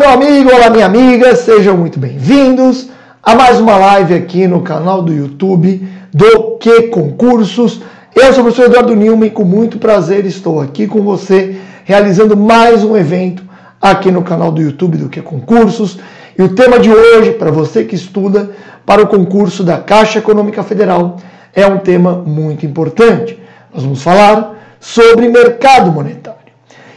meu amigo, olá minha amiga, sejam muito bem-vindos a mais uma live aqui no canal do YouTube do Que Concursos. Eu sou o professor Eduardo Nilman e com muito prazer estou aqui com você realizando mais um evento aqui no canal do YouTube do Que Concursos. E o tema de hoje, para você que estuda para o concurso da Caixa Econômica Federal, é um tema muito importante. Nós vamos falar sobre mercado monetário.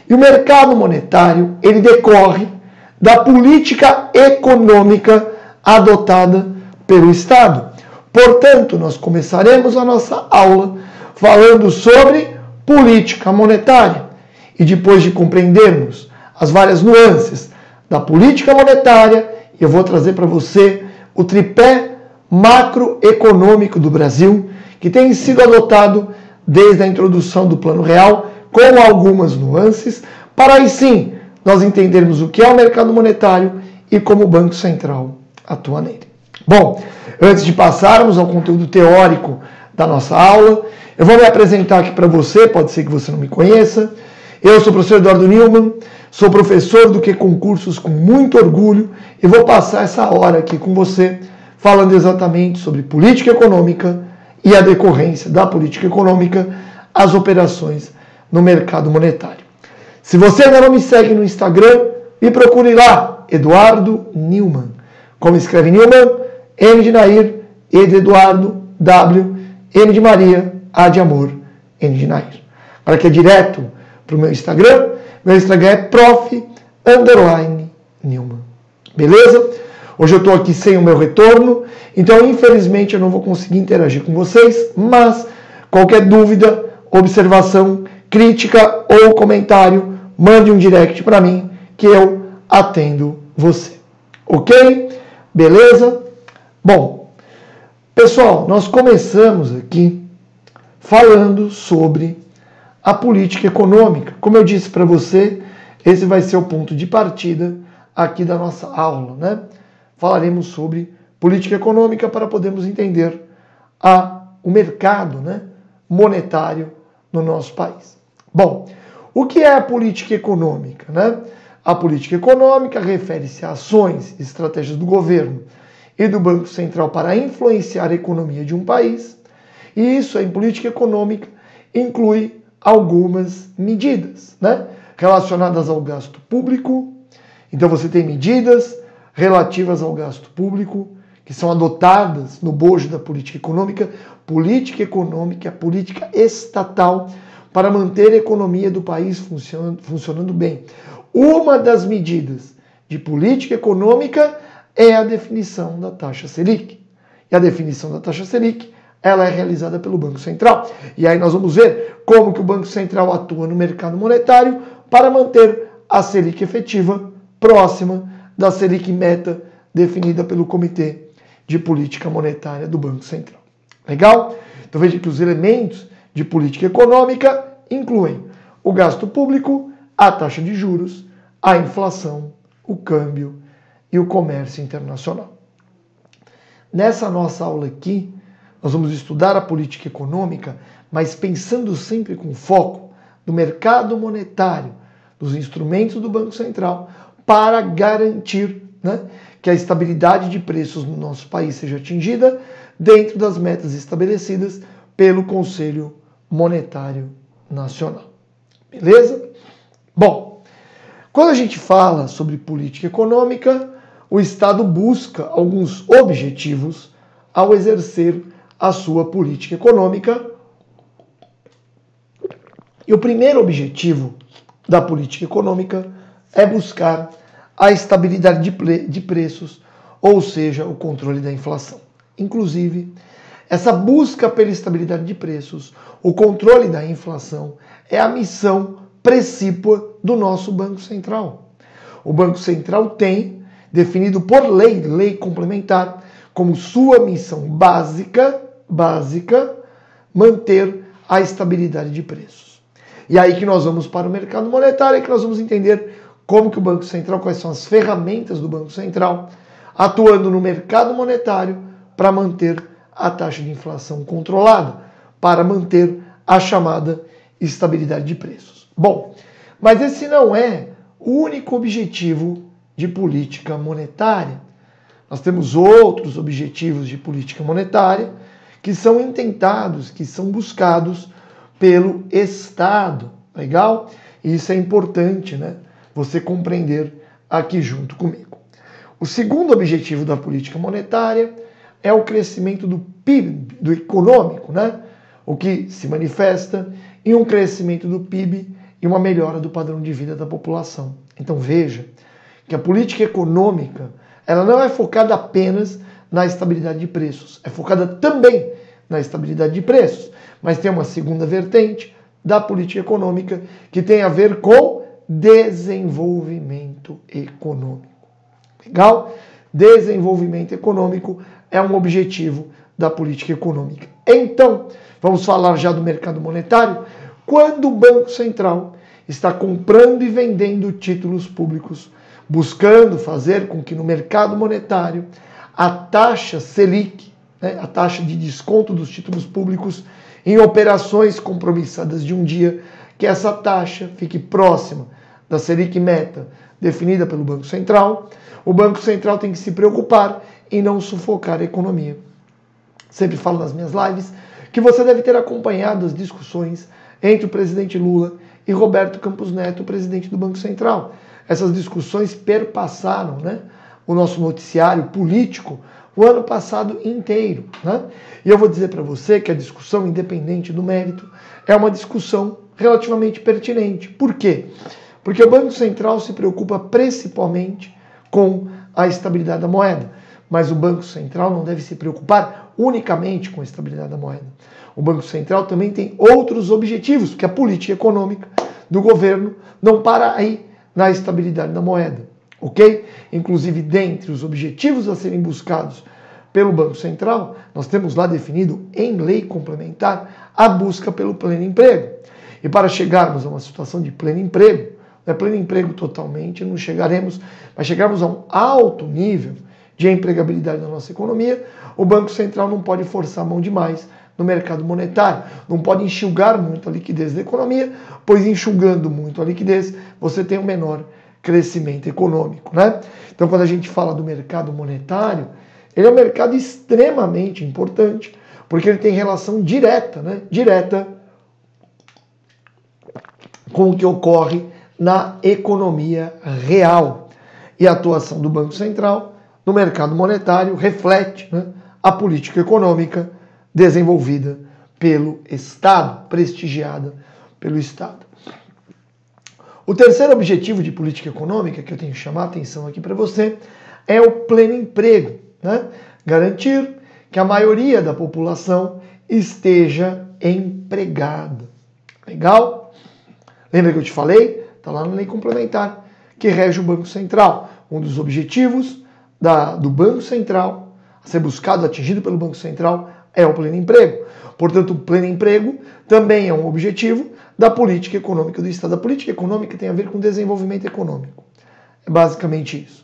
E o mercado monetário, ele decorre da política econômica adotada pelo Estado. Portanto, nós começaremos a nossa aula falando sobre política monetária. E depois de compreendermos as várias nuances da política monetária, eu vou trazer para você o tripé macroeconômico do Brasil, que tem sido adotado desde a introdução do Plano Real, com algumas nuances, para aí sim nós entendermos o que é o mercado monetário e como o Banco Central atua nele. Bom, antes de passarmos ao conteúdo teórico da nossa aula, eu vou me apresentar aqui para você, pode ser que você não me conheça. Eu sou o professor Eduardo Nilman, sou professor do Que Concursos com muito orgulho e vou passar essa hora aqui com você falando exatamente sobre política econômica e a decorrência da política econômica, as operações no mercado monetário. Se você ainda não me segue no Instagram, me procure lá, Eduardo Nilman. Como escreve Nilman? N de Nair, E de Eduardo, W, M de Maria, A de Amor, N de Nair. Para que é direto para o meu Instagram é prof_Nilman. Beleza? Hoje eu estou aqui sem o meu retorno, então infelizmente eu não vou conseguir interagir com vocês, mas qualquer dúvida, observação, crítica ou comentário, mande um direct para mim que eu atendo você. Ok? Beleza? Bom, pessoal, nós começamos aqui falando sobre a política econômica. Como eu disse para você, esse vai ser o ponto de partida aqui da nossa aula, né? Falaremos sobre política econômica para podermos entender o mercado, né, monetário no nosso país. Bom, o que é a política econômica, né? A política econômica refere-se a ações e estratégias do governo e do Banco Central para influenciar a economia de um país. E isso, em política econômica, inclui algumas medidas, né, relacionadas ao gasto público. Então você tem medidas relativas ao gasto público que são adotadas no bojo da política econômica. Política econômica é a política estatal para manter a economia do país funcionando bem. Uma das medidas de política econômica é a definição da taxa Selic. E a definição da taxa Selic, ela é realizada pelo Banco Central. E aí nós vamos ver como que o Banco Central atua no mercado monetário para manter a Selic efetiva próxima da Selic meta definida pelo Comitê de Política Monetária do Banco Central. Legal? Então veja que os elementos de política econômica incluem o gasto público, a taxa de juros, a inflação, o câmbio e o comércio internacional. Nessa nossa aula aqui, nós vamos estudar a política econômica, mas pensando sempre com foco no mercado monetário, dos instrumentos do Banco Central, para garantir, né, que a estabilidade de preços no nosso país seja atingida dentro das metas estabelecidas pelo Conselho Monetário Nacional. Beleza? Bom, quando a gente fala sobre política econômica, o Estado busca alguns objetivos ao exercer a sua política econômica. E o primeiro objetivo da política econômica é buscar a estabilidade de preços, ou seja, o controle da inflação. Inclusive, essa busca pela estabilidade de preços, o controle da inflação, é a missão precípua do nosso Banco Central. O Banco Central tem definido por lei complementar, como sua missão básica, manter a estabilidade de preços. E aí que nós vamos para o mercado monetário, é que nós vamos entender como que o Banco Central, quais são as ferramentas do Banco Central, atuando no mercado monetário para manter a taxa de inflação controlada, para manter a chamada estabilidade de preços. Bom, mas esse não é o único objetivo de política monetária. Nós temos outros objetivos de política monetária que são intentados, que são buscados pelo Estado. Legal? E isso é importante, né? Você compreender aqui junto comigo. O segundo objetivo da política monetária é o crescimento do PIB, do econômico, né? O que se manifesta em um crescimento do PIB e uma melhora do padrão de vida da população. Então veja que a política econômica ela não é focada apenas na estabilidade de preços, é focada também na estabilidade de preços, mas tem uma segunda vertente da política econômica que tem a ver com desenvolvimento econômico. Legal? Desenvolvimento econômico é um objetivo da política econômica. Então, vamos falar já do mercado monetário. Quando o Banco Central está comprando e vendendo títulos públicos, buscando fazer com que no mercado monetário a taxa Selic, né, a taxa de desconto dos títulos públicos em operações compromissadas de um dia, que essa taxa fique próxima da Selic meta definida pelo Banco Central, o Banco Central tem que se preocupar em não sufocar a economia. Sempre falo nas minhas lives que você deve ter acompanhado as discussões entre o presidente Lula e Roberto Campos Neto, presidente do Banco Central. Essas discussões perpassaram, né, o nosso noticiário político o ano passado inteiro, né? E eu vou dizer para você que a discussão, independente do mérito, é uma discussão relativamente pertinente. Por quê? Porque o Banco Central se preocupa principalmente com a estabilidade da moeda, mas o Banco Central não deve se preocupar unicamente com a estabilidade da moeda. O Banco Central também tem outros objetivos, porque a política econômica do governo não para aí na estabilidade da moeda, ok? Inclusive, dentre os objetivos a serem buscados pelo Banco Central, nós temos lá definido em lei complementar a busca pelo pleno emprego. E para chegarmos a uma situação de pleno emprego, não é pleno emprego totalmente, não chegaremos, mas chegarmos a um alto nível de empregabilidade na nossa economia, o Banco Central não pode forçar a mão demais no mercado monetário, não pode enxugar muito a liquidez da economia, pois enxugando muito a liquidez, você tem um menor crescimento econômico, né? Então, quando a gente fala do mercado monetário, ele é um mercado extremamente importante, porque ele tem relação direta, né? Direta com o que ocorre na economia real. E a atuação do Banco Central no mercado monetário reflete, né, a política econômica desenvolvida pelo Estado, prestigiada pelo Estado. O terceiro objetivo de política econômica que eu tenho que chamar a atenção aqui para você é o pleno emprego, né? Garantir que a maioria da população esteja empregada. Legal? Lembra que eu te falei? Está lá na lei complementar que rege o Banco Central. Um dos objetivos do Banco Central, a ser buscado, atingido pelo Banco Central, é o pleno emprego. Portanto, o pleno emprego também é um objetivo da política econômica do Estado. A política econômica tem a ver com desenvolvimento econômico. É basicamente isso.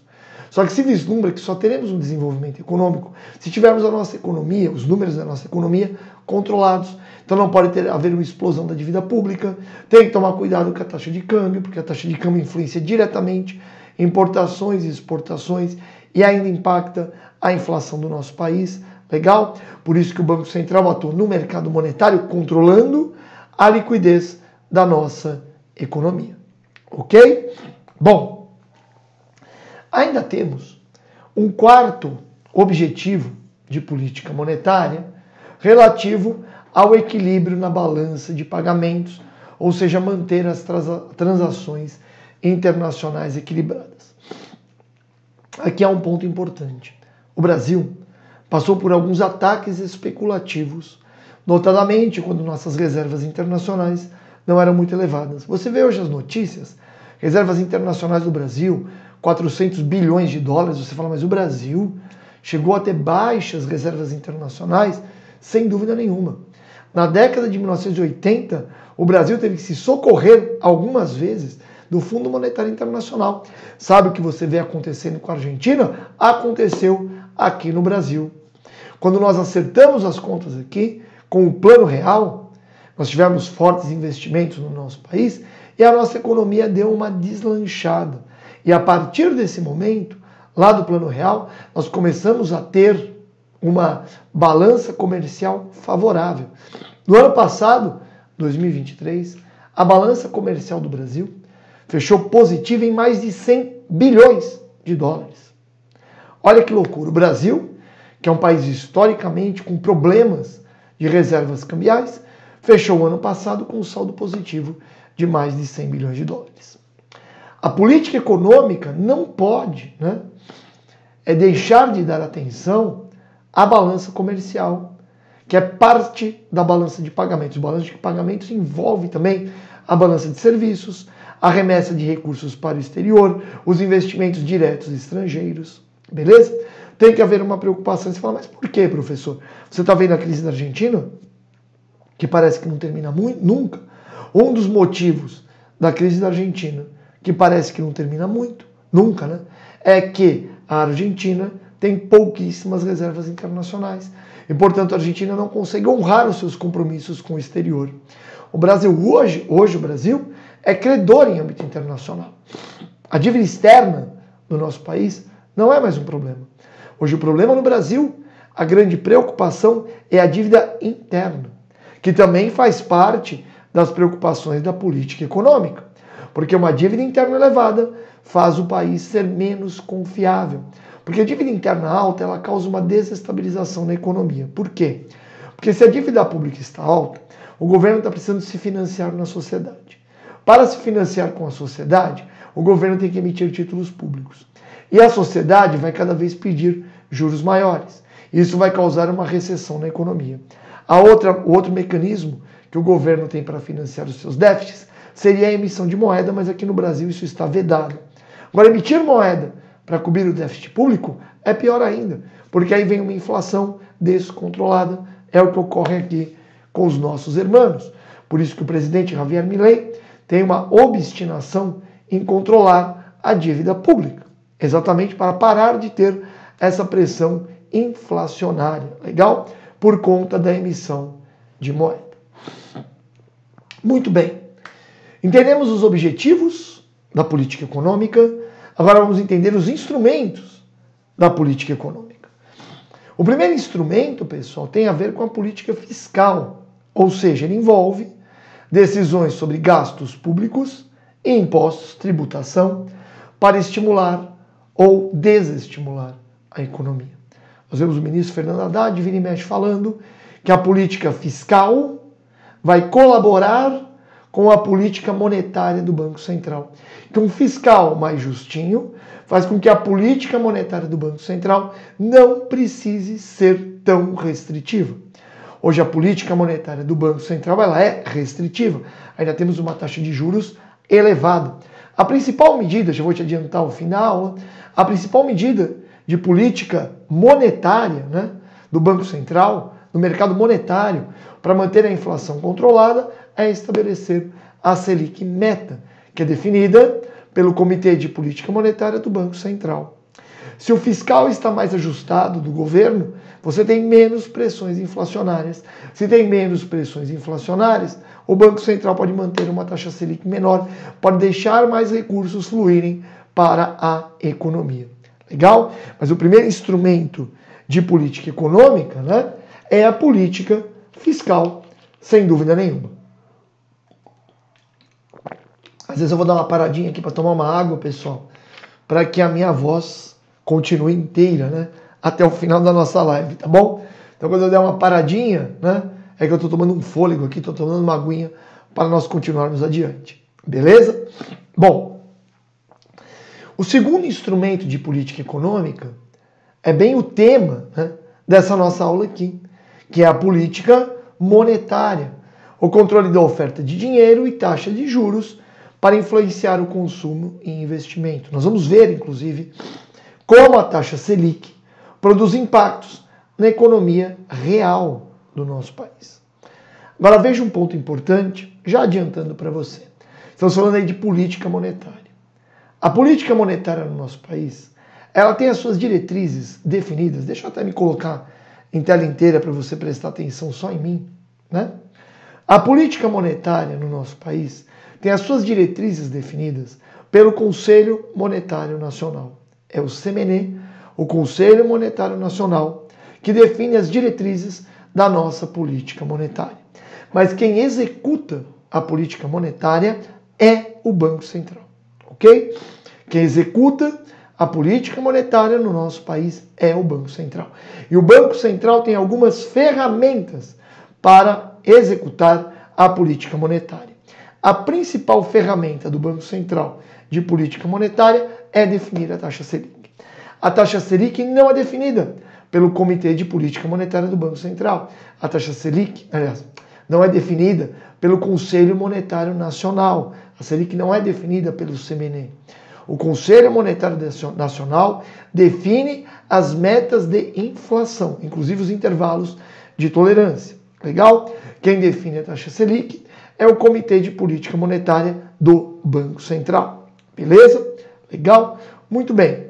Só que se vislumbra que só teremos um desenvolvimento econômico se tivermos a nossa economia, os números da nossa economia controlados. Então não pode haver uma explosão da dívida pública, tem que tomar cuidado com a taxa de câmbio, porque a taxa de câmbio influencia diretamente importações e exportações e ainda impacta a inflação do nosso país. Legal? Por isso que o Banco Central atua no mercado monetário, controlando a liquidez da nossa economia. Ok? Bom, ainda temos um quarto objetivo de política monetária relativo ao equilíbrio na balança de pagamentos, ou seja, manter as transações internacionais equilibradas. Aqui há um ponto importante. O Brasil passou por alguns ataques especulativos, notadamente quando nossas reservas internacionais não eram muito elevadas. Você vê hoje as notícias, reservas internacionais do Brasil, 400 bilhões de dólares, você fala, mas o Brasil chegou a ter baixas reservas internacionais? Sem dúvida nenhuma. Na década de 1980, o Brasil teve que se socorrer algumas vezes do Fundo Monetário Internacional. Sabe o que você vê acontecendo com a Argentina? Aconteceu aqui no Brasil. Quando nós acertamos as contas aqui, com o Plano Real, nós tivemos fortes investimentos no nosso país e a nossa economia deu uma deslanchada. E a partir desse momento, lá do Plano Real, nós começamos a ter uma balança comercial favorável. No ano passado, 2023, a balança comercial do Brasil fechou positiva em mais de 100 bilhões de dólares. Olha que loucura. O Brasil, que é um país historicamente com problemas de reservas cambiais, fechou o ano passado com um saldo positivo de mais de 100 bilhões de dólares. A política econômica não pode, deixar de dar atenção à balança comercial, que é parte da balança de pagamentos. A balança de pagamentos envolve também a balança de serviços, a remessa de recursos para o exterior, os investimentos diretos estrangeiros, beleza? Tem que haver uma preocupação. Você fala, mas por que, professor? Você está vendo a crise da Argentina? Que parece que não termina nunca. Um dos motivos da crise da Argentina, que parece que não termina nunca, é que a Argentina tem pouquíssimas reservas internacionais. E, portanto, a Argentina não consegue honrar os seus compromissos com o exterior. O Brasil hoje o Brasil é credor em âmbito internacional. A dívida externa do nosso país não é mais um problema. Hoje o problema no Brasil, a grande preocupação é a dívida interna, que também faz parte das preocupações da política econômica. Porque uma dívida interna elevada faz o país ser menos confiável. Porque a dívida interna alta, ela causa uma desestabilização na economia. Por quê? Porque se a dívida pública está alta, o governo está precisando se financiar na sociedade. Para se financiar com a sociedade, o governo tem que emitir títulos públicos. E a sociedade vai cada vez pedir juros maiores. Isso vai causar uma recessão na economia. O outro mecanismo que o governo tem para financiar os seus déficits seria a emissão de moeda, mas aqui no Brasil isso está vedado. Agora, emitir moeda para cobrir o déficit público é pior ainda, porque aí vem uma inflação descontrolada. É o que ocorre aqui com os nossos irmãos. Por isso que o presidente Javier Milei tem uma obstinação em controlar a dívida pública, exatamente para parar de ter essa pressão inflacionária, legal? Por conta da emissão de moeda. Muito bem. Entendemos os objetivos da política econômica, agora vamos entender os instrumentos da política econômica. O primeiro instrumento, pessoal, tem a ver com a política fiscal, ou seja, ele envolve decisões sobre gastos públicos e impostos, tributação, para estimular ou desestimular a economia. Nós vemos o ministro Fernando Haddad vira e mexe falando que a política fiscal vai colaborar com a política monetária do Banco Central. Que um fiscal mais justinho faz com que a política monetária do Banco Central não precise ser tão restritiva. Hoje a política monetária do Banco Central ela é restritiva. Ainda temos uma taxa de juros elevada. A principal medida, já vou te adiantar o fim da aula, a principal medida de política monetária, do Banco Central, do mercado monetário, para manter a inflação controlada, é estabelecer a Selic meta, que é definida pelo Comitê de Política Monetária do Banco Central. Se o fiscal está mais ajustado do governo, você tem menos pressões inflacionárias. Se tem menos pressões inflacionárias, o Banco Central pode manter uma taxa Selic menor, pode deixar mais recursos fluírem para a economia. Legal? Mas o primeiro instrumento de política econômica, é a política fiscal, sem dúvida nenhuma. Às vezes eu vou dar uma paradinha aqui para tomar uma água, pessoal, para que a minha voz continue inteira, até o final da nossa live, tá bom? Então quando eu der uma paradinha, é que eu estou tomando um fôlego aqui, estou tomando uma aguinha para nós continuarmos adiante, beleza? Bom, o segundo instrumento de política econômica é bem o tema dessa nossa aula aqui, que é a política monetária, o controle da oferta de dinheiro e taxa de juros para influenciar o consumo e investimento. Nós vamos ver, inclusive, como a taxa Selic produz impactos na economia real do nosso país. Agora veja um ponto importante, já adiantando para você. Estamos falando aí de política monetária. A política monetária no nosso país, ela tem as suas diretrizes definidas. Deixa eu até me colocar em tela inteira para você prestar atenção só em mim, A política monetária no nosso país tem as suas diretrizes definidas pelo Conselho Monetário Nacional. É o CMN, o Conselho Monetário Nacional, que define as diretrizes da nossa política monetária. Mas quem executa a política monetária é o Banco Central, ok? Quem executa a política monetária no nosso país é o Banco Central. E o Banco Central tem algumas ferramentas para executar a política monetária. A principal ferramenta do Banco Central de política monetária é definir a taxa Selic. A taxa Selic não é definida pelo Comitê de Política Monetária do Banco Central. A taxa Selic, aliás, não é definida pelo Conselho Monetário Nacional. A Selic não é definida pelo CMN. O Conselho Monetário Nacional define as metas de inflação, inclusive os intervalos de tolerância. Legal? Quem define a taxa Selic é o Comitê de Política Monetária do Banco Central. Beleza? Legal? Muito bem.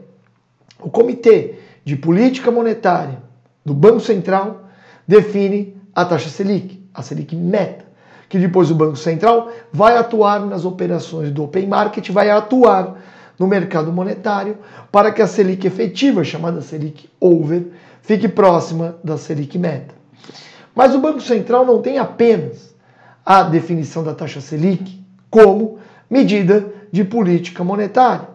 O Comitê de Política Monetária do Banco Central define a taxa Selic, a Selic meta, que depois o Banco Central vai atuar nas operações do Open Market, vai atuar no mercado monetário para que a Selic efetiva, chamada Selic Over, fique próxima da Selic meta. Mas o Banco Central não tem apenas a definição da taxa Selic como medida de política monetária.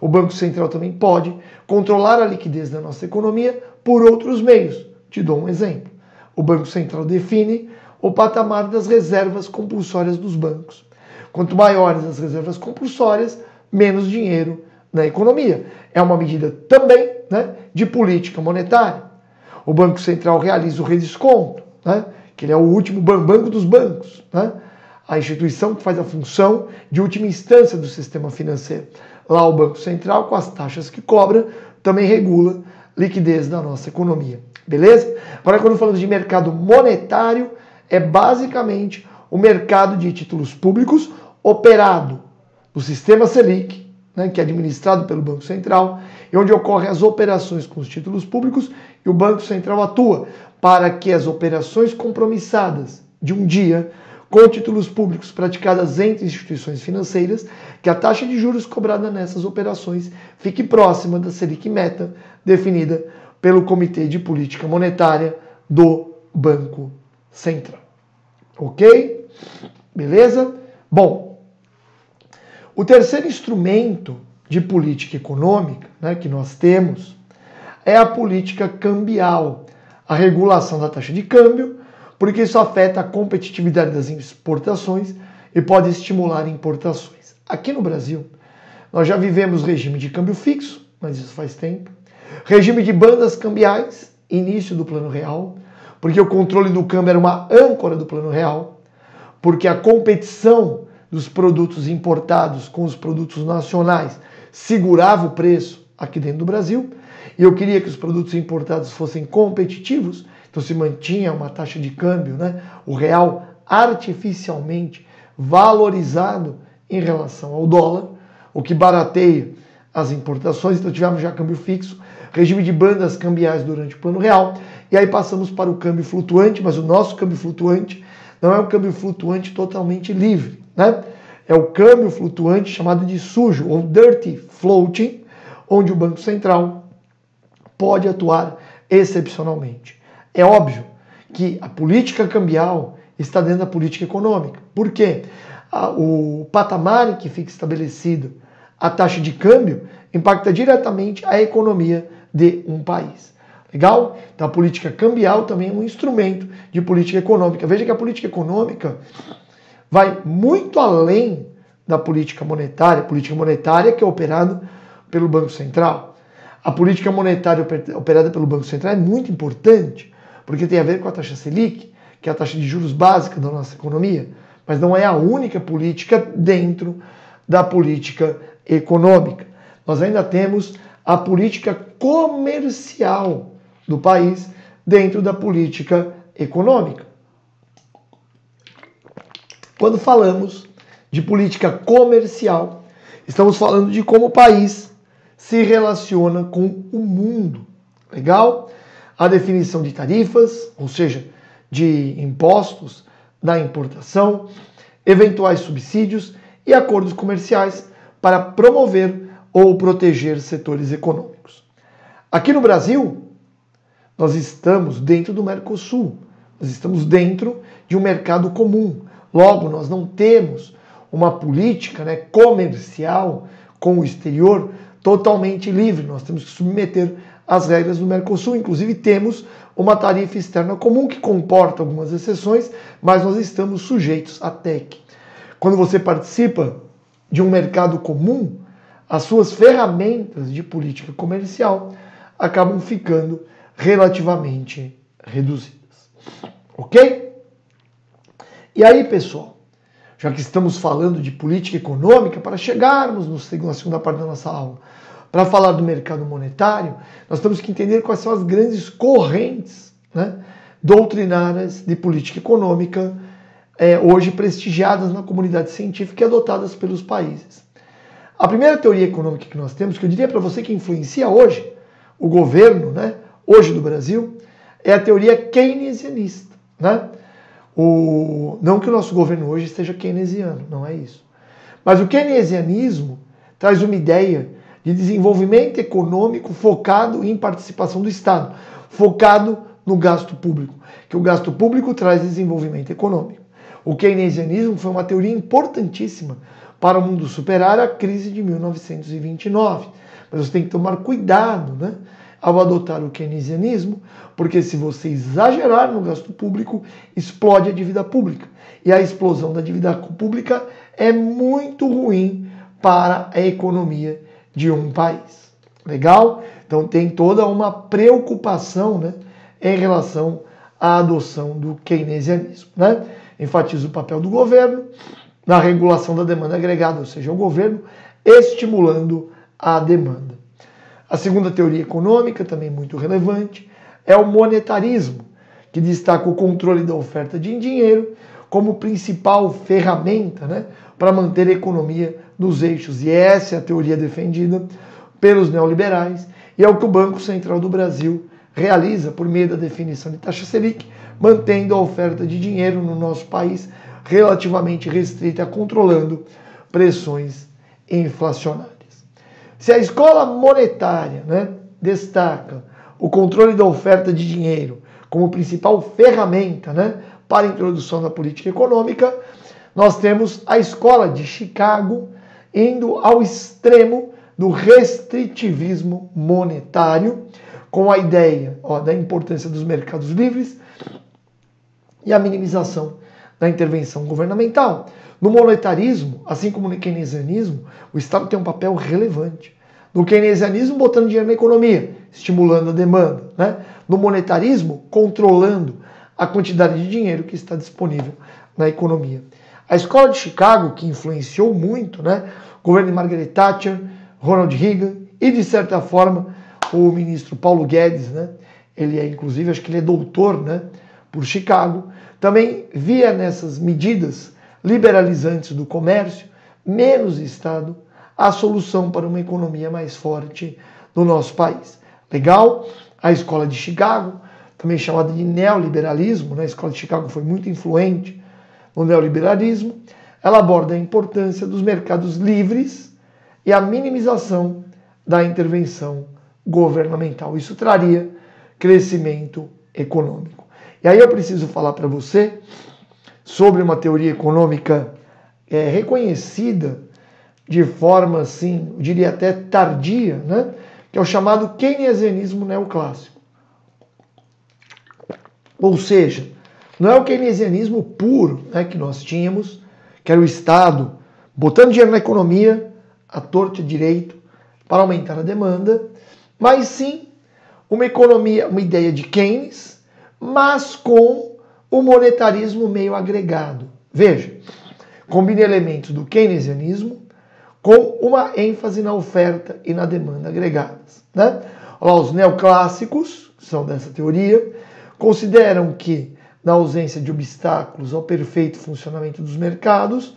O Banco Central também pode controlar a liquidez da nossa economia por outros meios. Te dou um exemplo. O Banco Central define o patamar das reservas compulsórias dos bancos. Quanto maiores as reservas compulsórias, menos dinheiro na economia. É uma medida também, né, de política monetária. O Banco Central realiza o redesconto, né, que ele é o último banco dos bancos, né, a instituição que faz a função de última instância do sistema financeiro. Lá o Banco Central, com as taxas que cobra, também regula a liquidez da nossa economia. Beleza? Agora, quando falamos de mercado monetário, é basicamente o mercado de títulos públicos operado no sistema Selic, né, que é administrado pelo Banco Central, e onde ocorrem as operações com os títulos públicos, e o Banco Central atua para que as operações compromissadas de um dia com títulos públicos praticadas entre instituições financeiras, que a taxa de juros cobrada nessas operações fique próxima da Selic meta definida pelo Comitê de Política Monetária do Banco Central. Ok? Beleza? Bom, o terceiro instrumento de política econômica, né, que nós temos é a política cambial, a regulação da taxa de câmbio, porque isso afeta a competitividade das exportações e pode estimular importações. Aqui no Brasil, nós já vivemos regime de câmbio fixo, mas isso faz tempo, regime de bandas cambiais, início do Plano Real, porque o controle do câmbio era uma âncora do Plano Real, porque a competição dos produtos importados com os produtos nacionais segurava o preço aqui dentro do Brasil, e eu queria que os produtos importados fossem competitivos, então se mantinha uma taxa de câmbio, né, o real artificialmente valorizado em relação ao dólar, o que barateia as importações, então tivemos já câmbio fixo, regime de bandas cambiais durante o Plano Real, e aí passamos para o câmbio flutuante, mas o nosso câmbio flutuante não é um câmbio flutuante totalmente livre, né? É o câmbio flutuante chamado de sujo, ou dirty floating, onde o Banco Central pode atuar excepcionalmente. É óbvio que a política cambial está dentro da política econômica. Por quê? O patamar em que fica estabelecido a taxa de câmbio impacta diretamente a economia de um país. Legal? Então a política cambial também é um instrumento de política econômica. Veja que a política econômica vai muito além da política monetária que é operada pelo Banco Central. A política monetária operada pelo Banco Central é muito importante, porque tem a ver com a taxa Selic, que é a taxa de juros básica da nossa economia, mas não é a única política dentro da política econômica. Nós ainda temos a política comercial do país dentro da política econômica. Quando falamos de política comercial, estamos falando de como o país se relaciona com o mundo. Legal? A definição de tarifas, ou seja, de impostos da importação, eventuais subsídios e acordos comerciais para promover ou proteger setores econômicos. Aqui no Brasil, nós estamos dentro do Mercosul, nós estamos dentro de um mercado comum. Logo, nós não temos uma política, né, comercial com o exterior totalmente livre. Nós temos que submeter às regras do Mercosul. Inclusive, temos uma tarifa externa comum que comporta algumas exceções, mas nós estamos sujeitos à TEC. Quando você participa de um mercado comum, as suas ferramentas de política comercial acabam ficando relativamente reduzidas. Ok? E aí, pessoal, já que estamos falando de política econômica, para chegarmos na segunda parte da nossa aula, para falar do mercado monetário, nós temos que entender quais são as grandes correntes, né, doutrinárias de política econômica hoje prestigiadas na comunidade científica e adotadas pelos países. A primeira teoria econômica que nós temos, que eu diria para você que influencia hoje o governo, né, hoje do Brasil, é a teoria keynesianista. Né? Não que o nosso governo hoje esteja keynesiano, não é isso. Mas o keynesianismo traz uma ideia de desenvolvimento econômico focado em participação do Estado, focado no gasto público, que o gasto público traz desenvolvimento econômico. O keynesianismo foi uma teoria importantíssima para o mundo superar a crise de 1929. Mas você tem que tomar cuidado, né, ao adotar o keynesianismo, porque se você exagerar no gasto público, explode a dívida pública. E a explosão da dívida pública é muito ruim para a economia de um país. Legal? Então tem toda uma preocupação, né, em relação à adoção do keynesianismo. Né? Enfatiza o papel do governo na regulação da demanda agregada, ou seja, o governo estimulando a demanda. A segunda teoria econômica, também muito relevante, é o monetarismo, que destaca o controle da oferta de dinheiro como principal ferramenta, né, para manter a economia nos eixos. E essa é a teoria defendida pelos neoliberais e é o que o Banco Central do Brasil realiza por meio da definição de taxa Selic, mantendo a oferta de dinheiro no nosso país relativamente restrita, controlando pressões inflacionárias. Se a escola monetária, né, destaca o controle da oferta de dinheiro como principal ferramenta, né, para a introdução da política econômica, nós temos a escola de Chicago indo ao extremo do restritivismo monetário, com a ideia da importância dos mercados livres e a minimização da intervenção governamental. No monetarismo, assim como no keynesianismo, o Estado tem um papel relevante. No keynesianismo, botando dinheiro na economia, estimulando a demanda. Né? No monetarismo, controlando a quantidade de dinheiro que está disponível na economia. A escola de Chicago, que influenciou muito, né, o governo de Margaret Thatcher, Ronald Reagan e, de certa forma, o ministro Paulo Guedes, né, ele é, inclusive, acho que ele é doutor, né, por Chicago, também via nessas medidas liberalizantes do comércio, menos Estado, a solução para uma economia mais forte no nosso país. Legal? A escola de Chicago, também chamada de neoliberalismo, né? A escola de Chicago foi muito influente no neoliberalismo, ela aborda a importância dos mercados livres e a minimização da intervenção governamental. Isso traria crescimento econômico. E aí eu preciso falar para você sobre uma teoria econômica reconhecida de forma, assim, eu diria até tardia, né? Que é o chamado keynesianismo neoclássico. Ou seja, não é o keynesianismo puro, né, que nós tínhamos, que era o Estado botando dinheiro na economia, à torta e direito, para aumentar a demanda, mas sim uma economia, uma ideia de Keynes, mas com o monetarismo meio agregado. Veja, combina elementos do keynesianismo com uma ênfase na oferta e na demanda agregadas. Né? Olha lá, os neoclássicos, que são dessa teoria, consideram que, na ausência de obstáculos ao perfeito funcionamento dos mercados,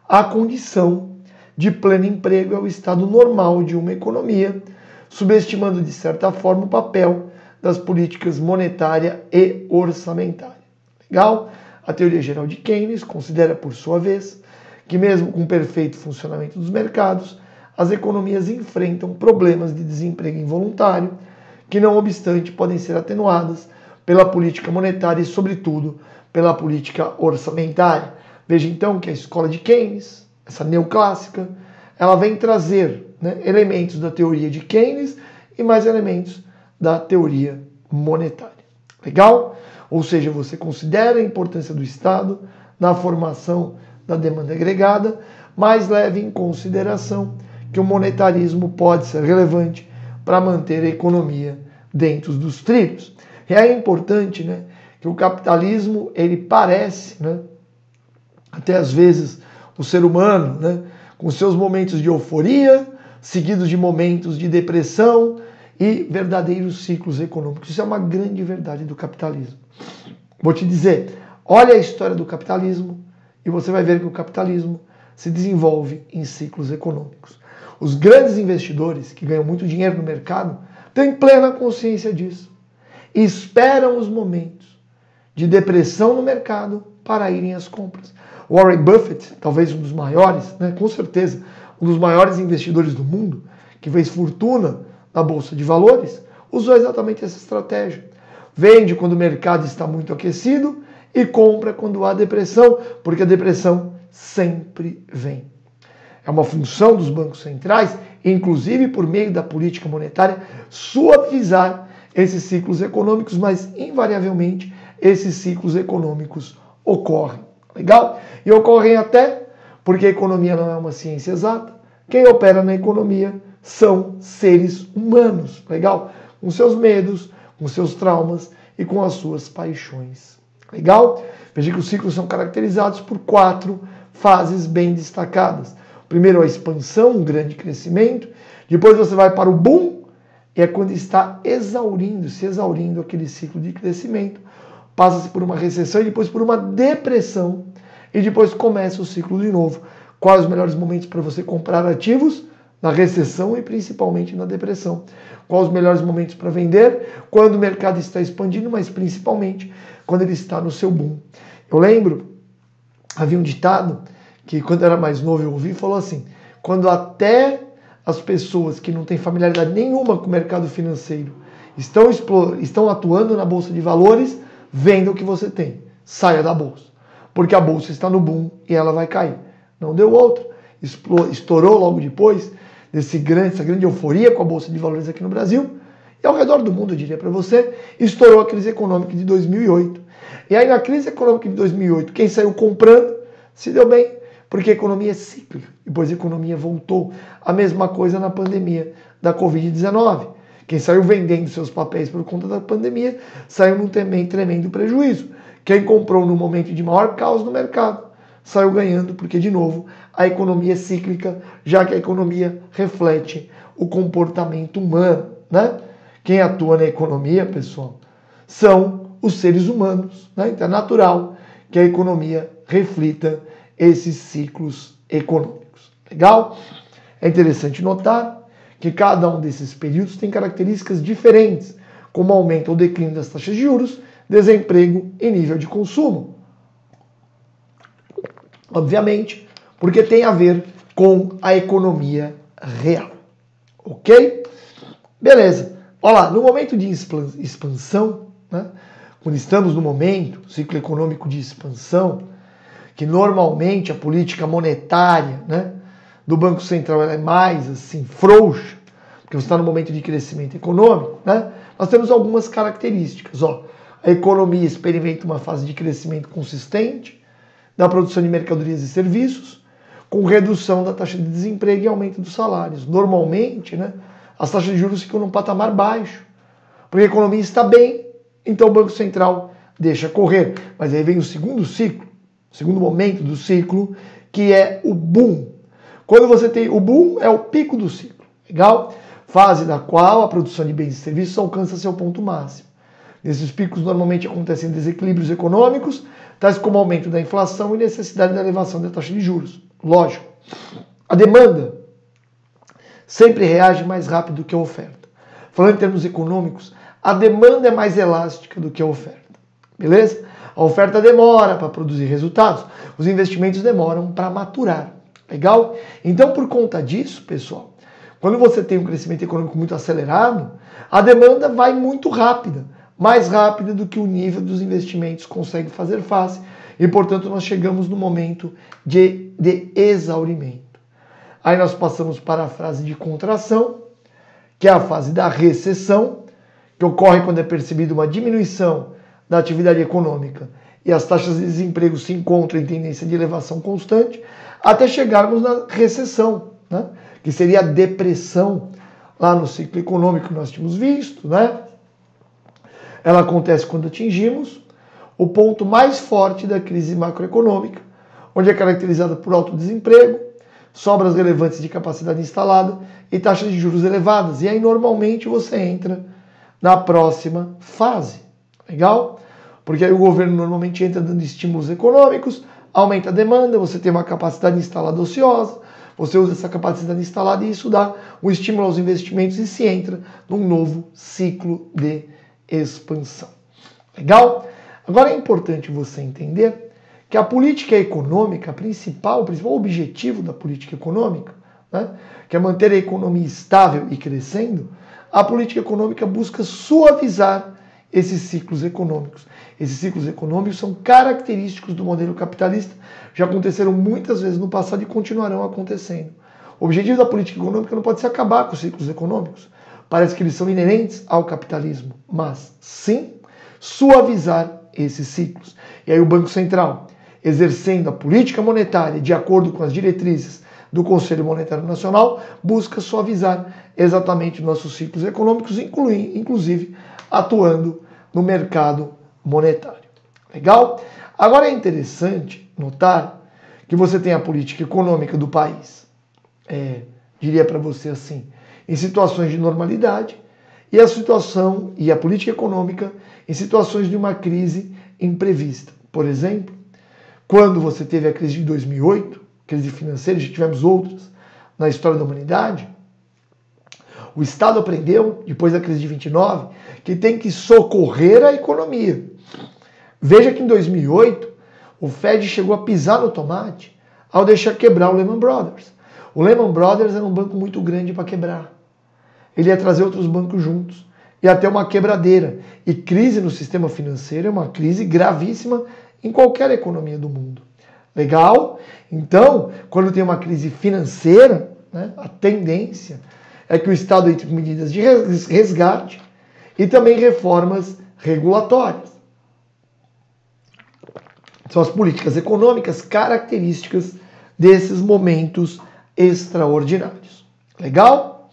a condição de pleno emprego é o estado normal de uma economia, subestimando de certa forma o papel das políticas monetária e orçamentária. Legal? A teoria geral de Keynes considera, por sua vez, que mesmo com o perfeito funcionamento dos mercados, as economias enfrentam problemas de desemprego involuntário, que não obstante podem ser atenuadas pela política monetária e, sobretudo, pela política orçamentária. Veja então que a escola de Keynes, essa neoclássica, ela vem trazer, né, elementos da teoria de Keynes e mais elementos da teoria monetária. Legal? Ou seja, você considera a importância do Estado na formação da demanda agregada, mas leve em consideração que o monetarismo pode ser relevante para manter a economia dentro dos trilhos. E é importante, né, que o capitalismo, ele parece, né, até às vezes o ser humano, né, com seus momentos de euforia, seguidos de momentos de depressão e verdadeiros ciclos econômicos. Isso é uma grande verdade do capitalismo. Vou te dizer, olha a história do capitalismo e você vai ver que o capitalismo se desenvolve em ciclos econômicos. Os grandes investidores que ganham muito dinheiro no mercado têm plena consciência disso e esperam os momentos de depressão no mercado para irem às compras. Warren Buffett, talvez um dos maiores, né, com certeza, um dos maiores investidores do mundo, que fez fortuna na Bolsa de Valores, usou exatamente essa estratégia. Vende quando o mercado está muito aquecido e compra quando há depressão, porque a depressão sempre vem. É uma função dos bancos centrais, inclusive por meio da política monetária, suavizar esses ciclos econômicos, mas invariavelmente esses ciclos econômicos ocorrem. Legal? E ocorrem até porque a economia não é uma ciência exata. Quem opera na economia são seres humanos. Legal? Com seus medos, com seus traumas e com as suas paixões. Legal? Veja que os ciclos são caracterizados por 4 fases bem destacadas. Primeiro a expansão, um grande crescimento. Depois você vai para o boom, e é quando está se exaurindo aquele ciclo de crescimento. Passa-se por uma recessão e depois por uma depressão. E depois começa o ciclo de novo. Quais os melhores momentos para você comprar ativos? Na recessão e principalmente na depressão. Quais os melhores momentos para vender? Quando o mercado está expandindo, mas principalmente quando ele está no seu boom. Eu lembro, havia um ditado que quando eu era mais novo eu ouvi, falou assim: quando até as pessoas que não têm familiaridade nenhuma com o mercado financeiro estão atuando na Bolsa de Valores, venda o que você tem, saia da Bolsa. Porque a Bolsa está no boom e ela vai cair. Não deu outra. Estourou logo depois dessa grande euforia com a Bolsa de Valores aqui no Brasil. E ao redor do mundo, eu diria para você, estourou a crise econômica de 2008. E aí na crise econômica de 2008, quem saiu comprando se deu bem, porque a economia é cíclica. Depois a economia voltou. A mesma coisa na pandemia da Covid-19. Quem saiu vendendo seus papéis por conta da pandemia, saiu num tremendo prejuízo. Quem comprou no momento de maior caos no mercado, saiu ganhando, porque, de novo, a economia é cíclica, já que a economia reflete o comportamento humano, né? Quem atua na economia, pessoal, são os seres humanos, né? Então é natural que a economia reflita esses ciclos econômicos. Legal? É interessante notar que cada um desses períodos tem características diferentes, como aumento ou declínio das taxas de juros, desemprego e nível de consumo. Obviamente, porque tem a ver com a economia real. Ok? Beleza. Olha lá, no momento de expansão, né, quando estamos no momento, ciclo econômico de expansão, que normalmente a política monetária, né, do Banco Central ela é mais assim, frouxa, porque você está no momento de crescimento econômico, né, nós temos algumas características. Ó, a economia experimenta uma fase de crescimento consistente da produção de mercadorias e serviços, com redução da taxa de desemprego e aumento dos salários. Normalmente, né, as taxas de juros ficam num patamar baixo, porque a economia está bem, então o Banco Central deixa correr. Mas aí vem o segundo ciclo, o segundo momento do ciclo, que é o boom. Quando você tem o boom, é o pico do ciclo, legal? Fase da qual a produção de bens e serviços alcança seu ponto máximo. Nesses picos normalmente acontecem desequilíbrios econômicos, tais como aumento da inflação e necessidade da elevação da taxa de juros. Lógico, a demanda sempre reage mais rápido do que a oferta. Falando em termos econômicos, a demanda é mais elástica do que a oferta. Beleza? A oferta demora para produzir resultados, os investimentos demoram para maturar. Legal? Então, por conta disso, pessoal, quando você tem um crescimento econômico muito acelerado, a demanda vai muito rápida, mais rápida do que o nível dos investimentos consegue fazer face, e, portanto, nós chegamos no momento de exaurimento. Aí nós passamos para a fase de contração, que é a fase da recessão, que ocorre quando é percebida uma diminuição da atividade econômica e as taxas de desemprego se encontram em tendência de elevação constante, até chegarmos na recessão, né? Que seria a depressão lá no ciclo econômico que nós tínhamos visto, né? Ela acontece quando atingimos o ponto mais forte da crise macroeconômica, onde é caracterizada por alto desemprego, sobras relevantes de capacidade instalada e taxas de juros elevadas. E aí normalmente você entra na próxima fase. Legal? Porque aí o governo normalmente entra dando estímulos econômicos, aumenta a demanda, você tem uma capacidade instalada ociosa, você usa essa capacidade instalada e isso dá um estímulo aos investimentos e se entra num novo ciclo de expansão. Legal? Agora é importante você entender que a política econômica, o principal objetivo da política econômica, né, que é manter a economia estável e crescendo, a política econômica busca suavizar esses ciclos econômicos. Esses ciclos econômicos são característicos do modelo capitalista, já aconteceram muitas vezes no passado e continuarão acontecendo. O objetivo da política econômica não pode ser acabar com os ciclos econômicos, parece que eles são inerentes ao capitalismo, mas sim suavizar esses ciclos. E aí o Banco Central, exercendo a política monetária de acordo com as diretrizes do Conselho Monetário Nacional, busca suavizar exatamente nossos ciclos econômicos, inclusive atuando no mercado monetário. Legal? Agora é interessante notar que você tem a política econômica do país, diria para você assim, em situações de normalidade, e a situação e a política econômica em situações de uma crise imprevista. Por exemplo, quando você teve a crise de 2008, crise financeira, já tivemos outras na história da humanidade, o Estado aprendeu, depois da crise de 29, que tem que socorrer a economia. Veja que em 2008, o Fed chegou a pisar no tomate ao deixar quebrar o Lehman Brothers. O Lehman Brothers era um banco muito grande para quebrar. Ele ia trazer outros bancos juntos. E até uma quebradeira. E crise no sistema financeiro é uma crise gravíssima em qualquer economia do mundo. Legal? Então, quando tem uma crise financeira, né, a tendência é que o Estado entre com medidas de resgate e também reformas regulatórias. São as políticas econômicas características desses momentos extraordinários. Legal?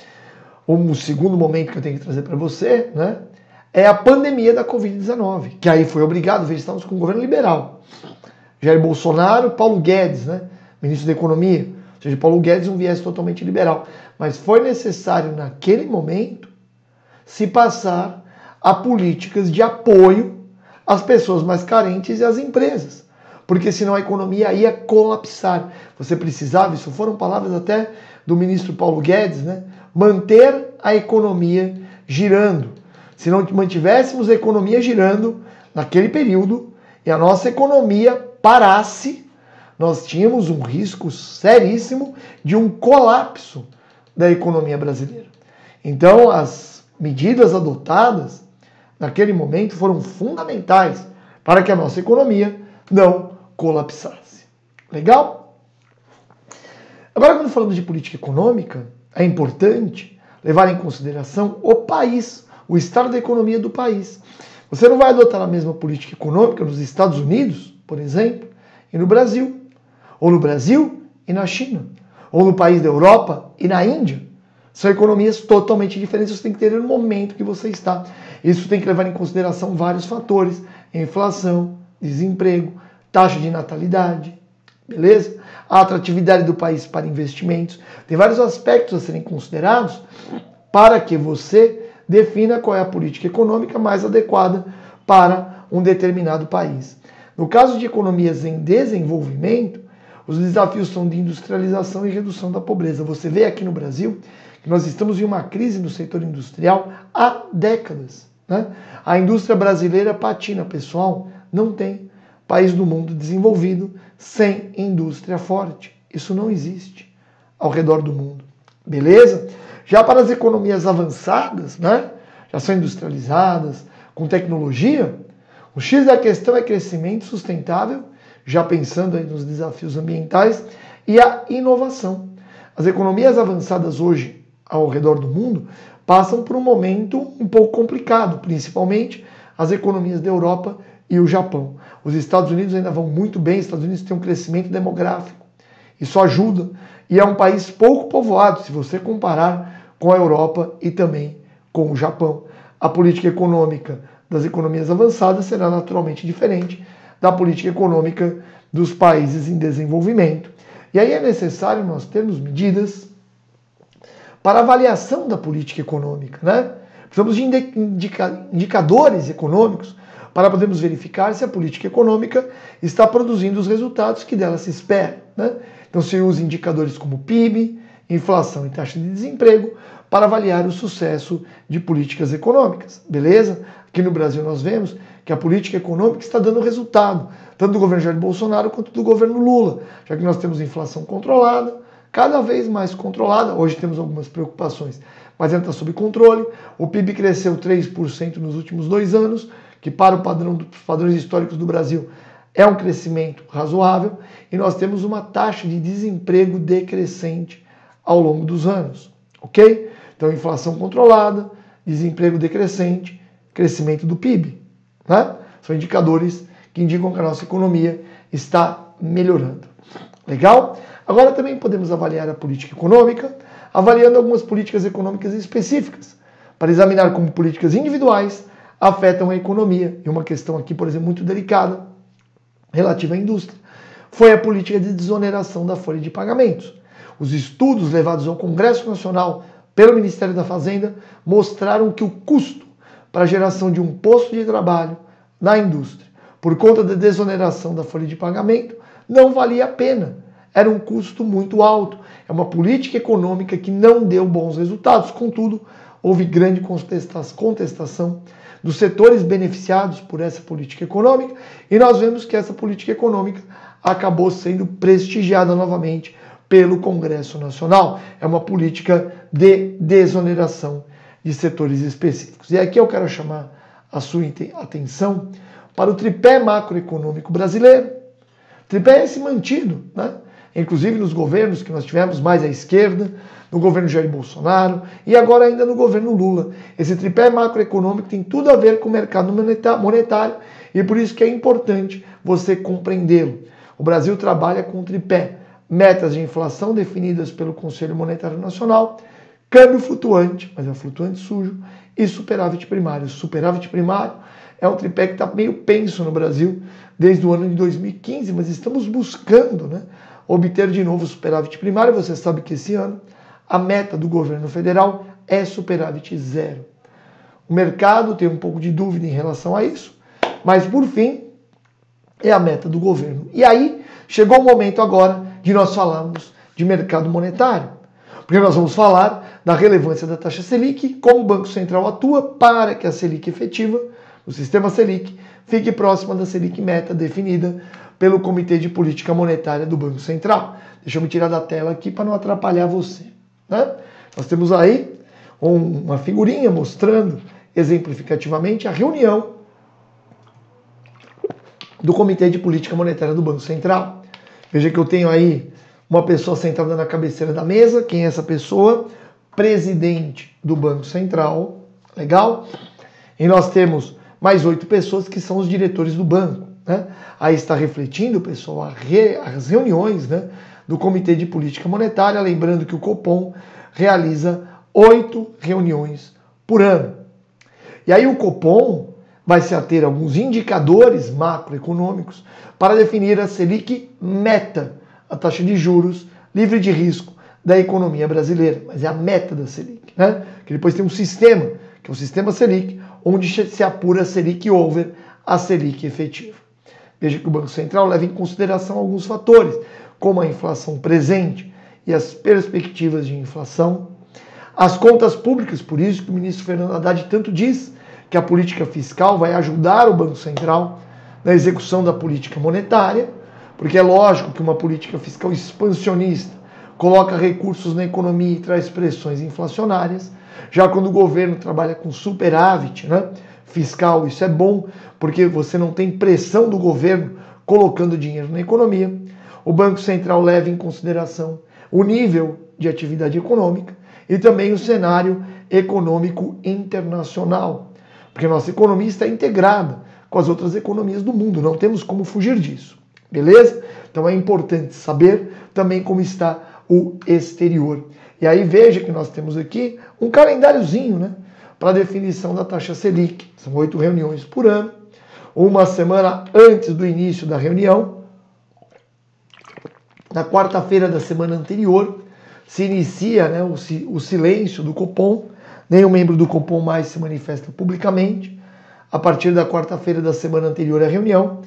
O segundo momento que eu tenho que trazer para você, né, é a pandemia da Covid-19, que aí foi obrigado, veja, estamos com um governo liberal. Jair Bolsonaro, Paulo Guedes, né, ministro da Economia, ou seja, Paulo Guedes um viés totalmente liberal. Mas foi necessário, naquele momento, se passar a políticas de apoio às pessoas mais carentes e às empresas. Porque senão a economia ia colapsar. Você precisava, isso foram palavras até do ministro Paulo Guedes, né, manter a economia girando. Se não mantivéssemos a economia girando naquele período e a nossa economia parasse, nós tínhamos um risco seríssimo de um colapso da economia brasileira. Então, as medidas adotadas naquele momento foram fundamentais para que a nossa economia não colapsasse. Legal? Agora, quando falamos de política econômica, é importante levar em consideração o país, o estado da economia do país. Você não vai adotar a mesma política econômica nos Estados Unidos, por exemplo, e no Brasil. Ou no Brasil e na China. Ou no país da Europa e na Índia. São economias totalmente diferentes, você tem que ter no momento que você está. Isso tem que levar em consideração vários fatores. Inflação, desemprego, taxa de natalidade, beleza? A atratividade do país para investimentos. Tem vários aspectos a serem considerados para que você defina qual é a política econômica mais adequada para um determinado país. No caso de economias em desenvolvimento, os desafios são de industrialização e redução da pobreza. Você vê aqui no Brasil que nós estamos em uma crise no setor industrial há décadas, né? A indústria brasileira patina, pessoal, não tem país do mundo desenvolvido sem indústria forte. Isso não existe ao redor do mundo. Beleza? Já para as economias avançadas, né? Já são industrializadas, com tecnologia, o X da questão é crescimento sustentável, já pensando aí nos desafios ambientais, e a inovação. As economias avançadas hoje ao redor do mundo passam por um momento um pouco complicado, principalmente as economias da Europa e o Japão. Os Estados Unidos ainda vão muito bem, os Estados Unidos têm um crescimento demográfico, isso ajuda, e é um país pouco povoado, se você comparar com a Europa e também com o Japão. A política econômica das economias avançadas será naturalmente diferente da política econômica dos países em desenvolvimento. E aí é necessário nós termos medidas para avaliação da política econômica, né? Precisamos de indicadores econômicos para podermos verificar se a política econômica está produzindo os resultados que dela se espera, né? Então se usa indicadores como PIB, inflação e taxa de desemprego para avaliar o sucesso de políticas econômicas, beleza? Aqui no Brasil nós vemos que a política econômica está dando resultado, tanto do governo Jair Bolsonaro quanto do governo Lula, já que nós temos inflação controlada, cada vez mais controlada, hoje temos algumas preocupações, mas ainda está sob controle, o PIB cresceu 3% nos últimos 2 anos, que para o padrão dos padrões históricos do Brasil é um crescimento razoável, e nós temos uma taxa de desemprego decrescente ao longo dos anos, ok? Então inflação controlada, desemprego decrescente, crescimento do PIB, né? São indicadores que indicam que a nossa economia está melhorando. Legal? Agora também podemos avaliar a política econômica, avaliando algumas políticas econômicas específicas, para examinar como políticas individuais afetam a economia. E uma questão aqui, por exemplo, muito delicada, relativa à indústria, foi a política de desoneração da folha de pagamentos. Os estudos levados ao Congresso Nacional pelo Ministério da Fazenda mostraram que o custo para a geração de um posto de trabalho na indústria, por conta da desoneração da folha de pagamento, não valia a pena. Era um custo muito alto. É uma política econômica que não deu bons resultados. Contudo, houve grande contestação dos setores beneficiados por essa política econômica, e nós vemos que essa política econômica acabou sendo prestigiada novamente pelo Congresso Nacional. É uma política de desoneração de setores específicos. E aqui eu quero chamar a sua atenção para o tripé macroeconômico brasileiro. O tripé é esse mantido, né? Inclusive nos governos que nós tivemos mais à esquerda, no governo Jair Bolsonaro e agora ainda no governo Lula. Esse tripé macroeconômico tem tudo a ver com o mercado monetário e por isso que é importante você compreendê-lo. O Brasil trabalha com o tripé: metas de inflação definidas pelo Conselho Monetário Nacional, câmbio flutuante, mas é um flutuante sujo, e superávit primário. O superávit primário é um tripé que está meio penso no Brasil desde o ano de 2015, mas estamos buscando, né, obter de novo o superávit primário. Você sabe que esse ano a meta do governo federal é superávit zero. O mercado tem um pouco de dúvida em relação a isso, mas por fim é a meta do governo. E aí chegou o momento agora de nós falarmos de mercado monetário, porque nós vamos falar da relevância da taxa Selic, como o Banco Central atua para que a Selic efetiva, o sistema Selic, fique próxima da Selic meta definida pelo Comitê de Política Monetária do Banco Central. Deixa eu me tirar da tela aqui para não atrapalhar você, né? Nós temos aí uma figurinha mostrando exemplificativamente a reunião do Comitê de Política Monetária do Banco Central. Veja que eu tenho aí uma pessoa sentada na cabeceira da mesa. Quem é essa pessoa? Presidente do Banco Central. Legal? E nós temos mais 8 pessoas que são os diretores do banco, né? Aí está refletindo, pessoal, as reuniões, né, do Comitê de Política Monetária. Lembrando que o Copom realiza 8 reuniões por ano. E aí o Copom vai se ater a alguns indicadores macroeconômicos para definir a Selic meta, a taxa de juros livre de risco da economia brasileira. Mas é a meta da Selic, né? Que depois tem um sistema, que é o sistema Selic, onde se apura a Selic over a Selic efetiva. Veja que o Banco Central leva em consideração alguns fatores, como a inflação presente e as perspectivas de inflação, as contas públicas. Por isso que o ministro Fernando Haddad tanto diz que a política fiscal vai ajudar o Banco Central na execução da política monetária, porque é lógico que uma política fiscal expansionista coloca recursos na economia e traz pressões inflacionárias. Já quando o governo trabalha com superávit, né, fiscal, isso é bom, porque você não tem pressão do governo colocando dinheiro na economia. O Banco Central leva em consideração o nível de atividade econômica e também o cenário econômico internacional, porque nossa economia está integrada com as outras economias do mundo, não temos como fugir disso, beleza? Então é importante saber também como está o exterior. E aí veja que nós temos aqui um calendáriozinho, né, para definição da taxa Selic. São 8 reuniões por ano. Uma semana antes do início da reunião, na quarta-feira da semana anterior, se inicia, né, o silêncio do Copom. Nenhum membro do Copom mais se manifesta publicamente. A partir da quarta-feira da semana anterior à reunião.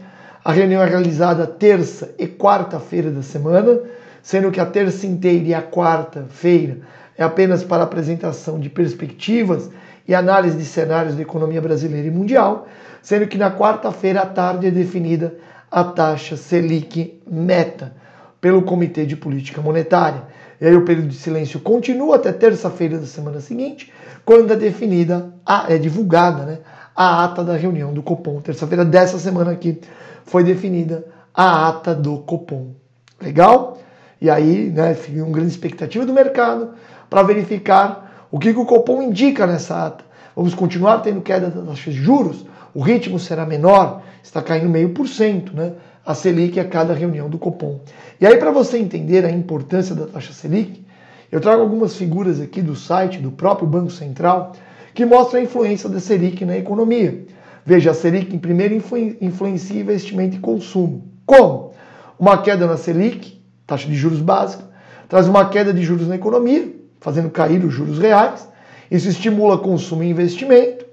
A reunião é realizada terça e quarta-feira da semana, sendo que a terça inteira e a quarta-feira é apenas para apresentação de perspectivas e análise de cenários da economia brasileira e mundial, sendo que na quarta-feira à tarde é definida a taxa Selic meta pelo Comitê de Política Monetária. E aí o período de silêncio continua até terça-feira da semana seguinte, quando é divulgada, né, a ata da reunião do Copom. Terça-feira dessa semana aqui foi definida a ata do Copom. Legal? E aí, né, fica uma grande expectativa do mercado para verificar o que o Copom indica nessa ata. Vamos continuar tendo queda das taxas de juros? O ritmo será menor? Está caindo 0,5%, né? A Selic a cada reunião do Copom. E aí, para você entender a importância da taxa Selic, eu trago algumas figuras aqui do site do próprio Banco Central que mostram a influência da Selic na economia. Veja, a Selic, em primeiro, influencia investimento e consumo. Como? Uma queda na Selic, taxa de juros básica, traz uma queda de juros na economia, fazendo cair os juros reais. Isso estimula consumo e investimento.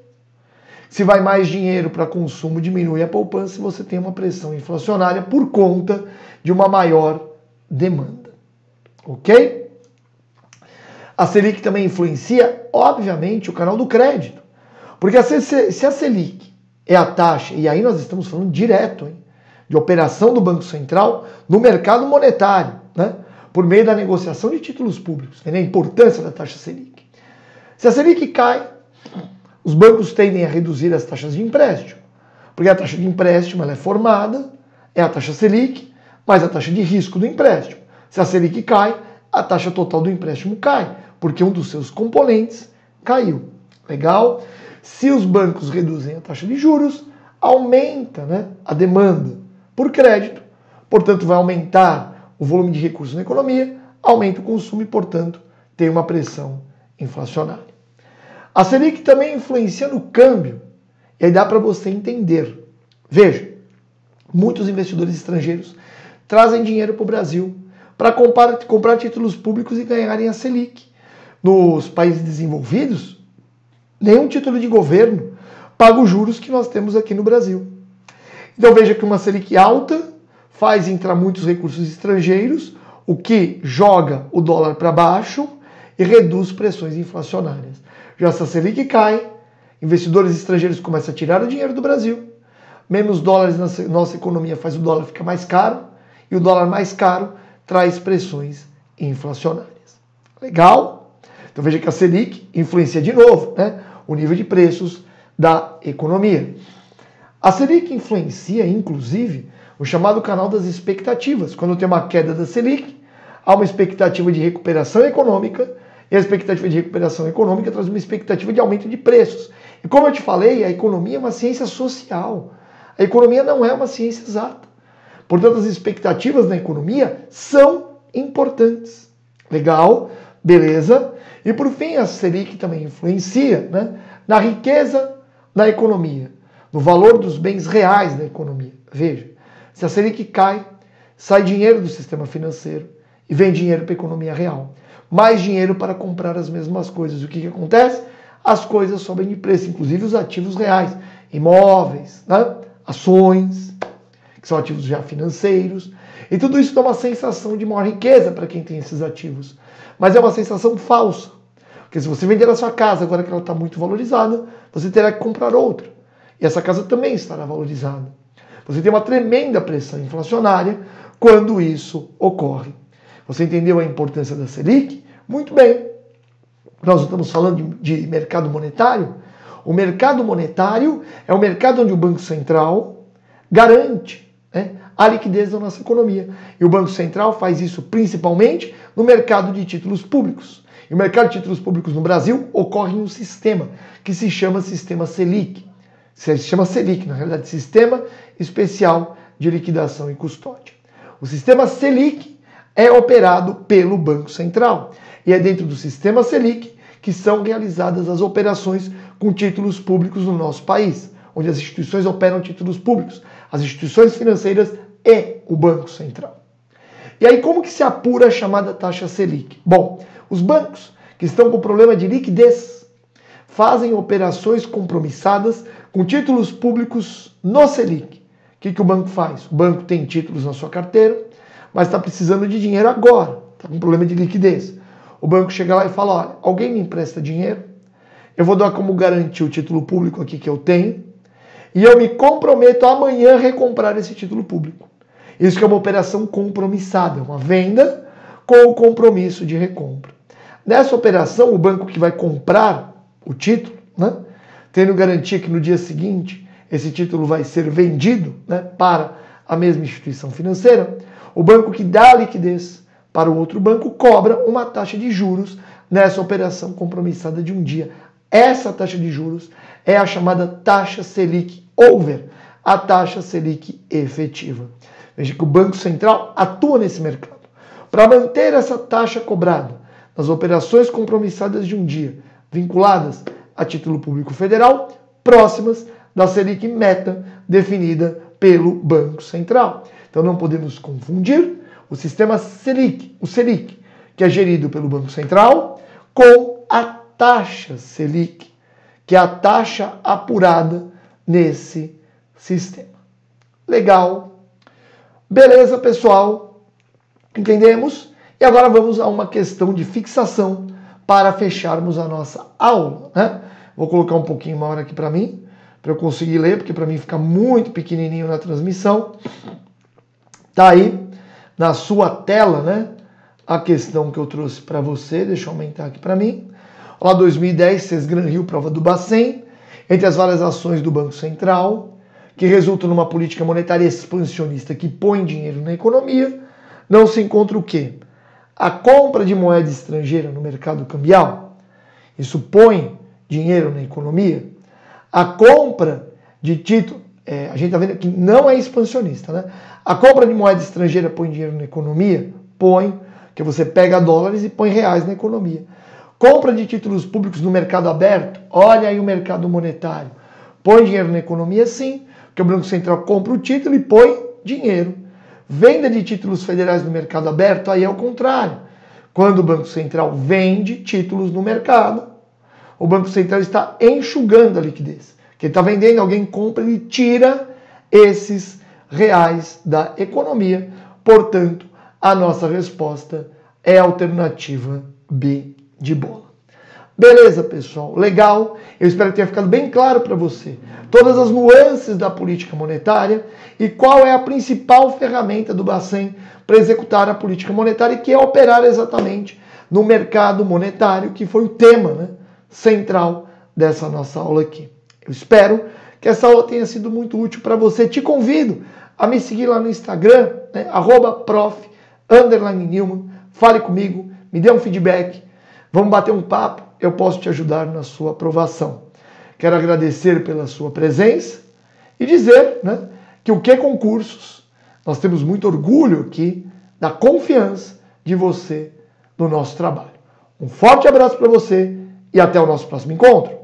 Se vai mais dinheiro para consumo, diminui a poupança e você tem uma pressão inflacionária por conta de uma maior demanda. Ok? A Selic também influencia, obviamente, o canal do crédito. Porque se a Selic é a taxa, e aí nós estamos falando direto, hein, de operação do Banco Central no mercado monetário, né, por meio da negociação de títulos públicos, a importância da taxa Selic. Se a Selic cai, os bancos tendem a reduzir as taxas de empréstimo, porque a taxa de empréstimo ela é formada, é a taxa Selic, mais a taxa de risco do empréstimo. Se a Selic cai, a taxa total do empréstimo cai, porque um dos seus componentes caiu. Legal? Se os bancos reduzem a taxa de juros, aumenta, né, a demanda por crédito, portanto vai aumentar o volume de recursos na economia, aumenta o consumo e, portanto, tem uma pressão inflacionária. A Selic também influencia no câmbio, e aí dá para você entender. Veja, muitos investidores estrangeiros trazem dinheiro para o Brasil para comprar títulos públicos e ganharem a Selic. Nos países desenvolvidos, nenhum título de governo paga os juros que nós temos aqui no Brasil. Então veja que uma Selic alta faz entrar muitos recursos estrangeiros, o que joga o dólar para baixo e reduz pressões inflacionárias. Já se a Selic cai, investidores estrangeiros começam a tirar o dinheiro do Brasil, menos dólares na nossa economia faz o dólar ficar mais caro, e o dólar mais caro traz pressões inflacionárias. Legal? Então veja que a Selic influencia de novo, né, o nível de preços da economia. A Selic influencia, inclusive, o chamado canal das expectativas. Quando tem uma queda da Selic, há uma expectativa de recuperação econômica, e a expectativa de recuperação econômica traz uma expectativa de aumento de preços. E como eu te falei, a economia é uma ciência social. A economia não é uma ciência exata. Portanto, as expectativas na economia são importantes. Legal? Beleza? E por fim, a Selic também influencia, né, na riqueza na economia, no valor dos bens reais da economia. Veja, se a Selic cai, sai dinheiro do sistema financeiro e vem dinheiro para a economia real. Mais dinheiro para comprar as mesmas coisas. O que acontece? As coisas sobem de preço, inclusive os ativos reais, imóveis, né, ações, que são ativos já financeiros. E tudo isso dá uma sensação de maior riqueza para quem tem esses ativos. Mas é uma sensação falsa. Porque se você vender a sua casa agora que ela está muito valorizada, você terá que comprar outra. E essa casa também estará valorizada. Você tem uma tremenda pressão inflacionária quando isso ocorre. Você entendeu a importância da Selic? Muito bem. Nós estamos falando de mercado monetário. O mercado monetário é o mercado onde o Banco Central garante, né, a liquidez da nossa economia. E o Banco Central faz isso principalmente no mercado de títulos públicos. E o mercado de títulos públicos no Brasil ocorre em um sistema que se chama Sistema Selic. Se chama Selic, na realidade, Sistema Especial de Liquidação e Custódia. O Sistema Selic é operado pelo Banco Central. E é dentro do Sistema Selic que são realizadas as operações com títulos públicos no nosso país, onde as instituições operam títulos públicos, as instituições financeiras e o Banco Central. E aí como que se apura a chamada taxa Selic? Bom, os bancos que estão com problema de liquidez fazem operações compromissadas com títulos públicos no Selic. O que o banco faz? O banco tem títulos na sua carteira, mas está precisando de dinheiro agora, está com problema de liquidez. O banco chega lá e fala, olha, alguém me empresta dinheiro, eu vou dar como garantia o título público aqui que eu tenho, e eu me comprometo amanhã a recomprar esse título público. Isso que é uma operação compromissada, uma venda com o compromisso de recompra. Nessa operação, o banco que vai comprar o título, né, tendo garantia que no dia seguinte esse título vai ser vendido, né, para a mesma instituição financeira, o banco que dá a liquidez para o outro banco cobra uma taxa de juros nessa operação compromissada de um dia. Essa taxa de juros é a chamada taxa Selic over, a taxa Selic efetiva. Veja que o Banco Central atua nesse mercado. Para manter essa taxa cobrada nas operações compromissadas de um dia, vinculadas a título público federal, próximas da Selic meta definida pelo Banco Central. Então não podemos confundir o sistema Selic, o Selic, que é gerido pelo Banco Central, com a taxa Selic, que é a taxa apurada nesse sistema. Legal? Beleza, pessoal? Entendemos? E agora vamos a uma questão de fixação para fecharmos a nossa aula, né? Vou colocar um pouquinho maior aqui para mim, para eu conseguir ler, porque para mim fica muito pequenininho na transmissão. Tá aí na sua tela, né, a questão que eu trouxe para você. Deixa eu aumentar aqui para mim. Olha lá, 2010, Sesgran Rio, prova do Bacen, entre as várias ações do Banco Central, que resultam numa política monetária expansionista que põe dinheiro na economia, não se encontra o quê? A compra de moeda estrangeira no mercado cambial. Isso põe dinheiro na economia. A compra de título, a gente está vendo que não é expansionista, né? A compra de moeda estrangeira põe dinheiro na economia? Põe, que você pega dólares e põe reais na economia. Compra de títulos públicos no mercado aberto, olha aí o mercado monetário. Põe dinheiro na economia? Sim, porque o Banco Central compra o título e põe dinheiro. Venda de títulos federais no mercado aberto, aí é o contrário. Quando o Banco Central vende títulos no mercado, o Banco Central está enxugando a liquidez. Quem está vendendo, alguém compra e tira esses reais da economia. Portanto, a nossa resposta é a alternativa B de bola. Beleza, pessoal? Legal? Eu espero que tenha ficado bem claro para você todas as nuances da política monetária e qual é a principal ferramenta do Bacen para executar a política monetária, que é operar exatamente no mercado monetário, que foi o tema, né, central dessa nossa aula aqui. Eu espero que essa aula tenha sido muito útil para você. Te convido a me seguir lá no Instagram, né, @prof_Newman. Fale comigo, me dê um feedback, vamos bater um papo, eu posso te ajudar na sua aprovação. Quero agradecer pela sua presença e dizer, né, que o Que Concursos, nós temos muito orgulho aqui da confiança de você no nosso trabalho. Um forte abraço para você e até o nosso próximo encontro.